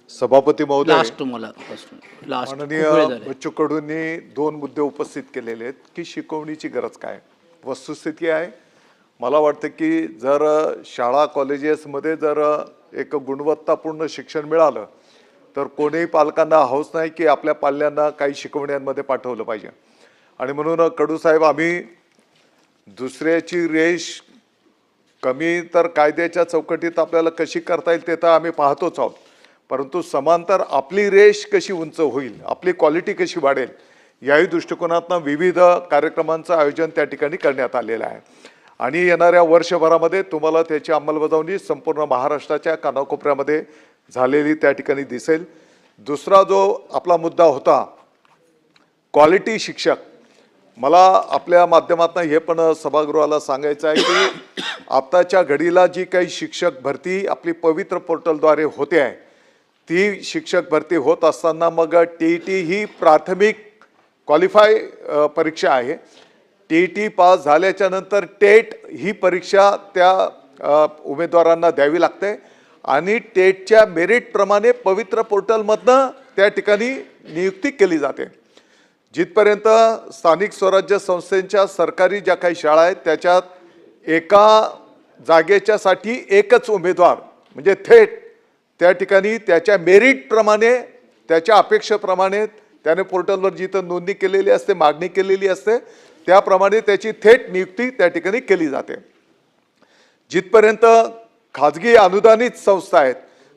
सभापती महोदय, माननीय बच्चू कडूंनी दोन मुद्दे उपस्थित केलेले आहेत की शिकवणीची गरज काय. वस्तुस्थिती आहे, मला वाटतं की जर शाळा कॉलेजेसमध्ये जर एक गुणवत्तापूर्ण शिक्षण मिळालं तर कोणीही पालकांना हौस नाही की आपल्या पाल्यांना काही शिकवण्यांमध्ये पाठवलं पाहिजे. आणि म्हणून कडू साहेब, आम्ही दुसऱ्याची रेष कमी तर कायद्याच्या चौकटीत आपल्याला कशी करता येईल ते तर आम्ही पाहतोच आहोत, परंतु समांतर आपली रेष कशी उंच होईल, आपली क्वालिटी कशी वाढेल, याही दृष्टिकोनातून विविध कार्यक्रमांचं आयोजन त्या ठिकाणी करण्यात आलेलं आहे. आणि येणाऱ्या वर्षभरामध्ये तुम्हाला त्याची अंमलबजावणी संपूर्ण महाराष्ट्राच्या कानाकोपऱ्यामध्ये झालेली त्या ठिकाणी दिसेल. दुसरा जो आपला मुद्दा होता क्वालिटी शिक्षक, मला आपल्या माध्यमातून हे पण सभागृहाला सांगायचं आहे की आताच्या घडीला जी काही शिक्षक भरती आपली पवित्र पोर्टलद्वारे होते आहे, ती शिक्षक भरती होत असताना मग TET ही प्राथमिक क्वालिफाय परीक्षा आहे. TET पास झाल्याच्या नंतर टेट ही परीक्षा त्या उमेदवारांना द्यावी लागते आणि टेटच्या मेरिटप्रमाणे पवित्र पोर्टलमधनं त्या ठिकाणी नियुक्ती केली जाते. जिथपर्यंत स्थानिक स्वराज्य संस्थांच्या सरकारी ज्या काही शाळा आहेत त्याच्यात एका जागेच्यासाठी एकच उमेदवार म्हणजे थेट त्या ठिकाणी त्याच्या मेरिटप्रमाणे, त्याच्या अपेक्षेप्रमाणे त्याने पोर्टलवर जिथं नोंदणी केलेली असते, मागणी केलेली असते, त्याप्रमाणे त्याची थेट नियुक्ती त्या ठिकाणी केली जाते. जिथपर्यंत खाजगी अनुदानित संस्था आहेत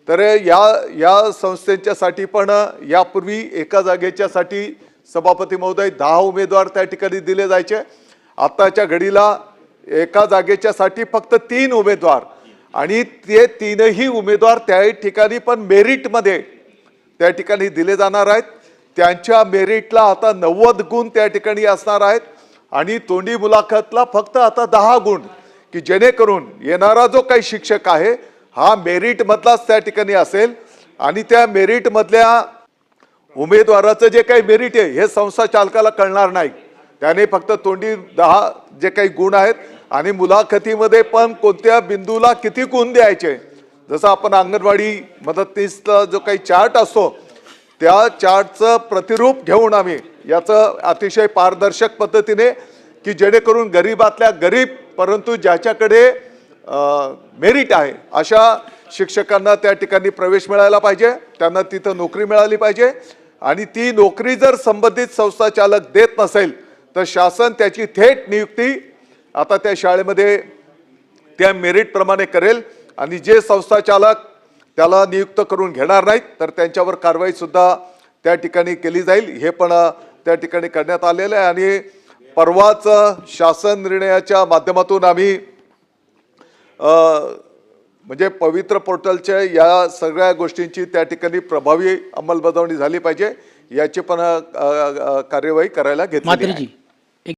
तर या संस्थेच्यासाठी पण यापूर्वी एका जागेच्यासाठी सभापती महोदय 10 उमेदवार त्या ठिकाणी दिले जायचे. आत्ताच्या घडीला एका जागेच्यासाठी फक्त 3 उमेदवार आणि ते 3ही उमेदवार त्या ठिकाणी पण मेरिटमध्ये त्या ठिकाणी दिले जाणार आहेत. त्यांच्या मेरिटला आता 90 गुण त्या ठिकाणी असणार आहेत आणि तोंडी मुलाखतला फक्त आता 10 गुण, की जेणेकरून येणारा जो काही शिक्षक आहे हा मेरिटमधलाच त्या ठिकाणी असेल आणि त्या मेरिटमधल्या उमेदवाराचं जे काही मेरिट आहे हे संस्था चालकाला कळणार नाही. त्याने फक्त तोंडी 10 जे काही गुण आहेत आणि मुलाखतीमध्ये पण कोणत्या बिंदूला किती गुण द्यायचे, जसं आपण अंगणवाडी मदतनीसचा जो काही चार्ट असतो त्या चार्टचं प्रतिरूप घेऊन आम्ही याचं अतिशय पारदर्शक पद्धतीने, की जेणेकरून गरीबातल्या गरीब परंतु ज्याच्याकडे मेरिट आहे अशा शिक्षकांना त्या ठिकाणी प्रवेश मिळायला पाहिजे, त्यांना तिथं नोकरी मिळाली पाहिजे. आणि ती नोकरी जर संबंधित संस्था चालक देत नसेल तर शासन त्याची थेट नियुक्ती आता त्या शाळेमध्ये त्या मेरिटप्रमाणे करेल आणि जे संस्था चालक त्याला नियुक्त करून घेणार नाहीत तर त्यांच्यावर कारवाई सुद्धा त्या ठिकाणी केली जाईल. हे पण त्या ठिकाणी करण्यात आलेलं आहे. आणि परवाच शासन निर्णयाच्या माध्यमातून आम्ही म्हणजे पवित्र पोर्टलच्या या सगळ्या गोष्टींची त्या ठिकाणी प्रभावी अंमलबजावणी झाली पाहिजे याची पण कार्यवाही करायला घेतली आहे.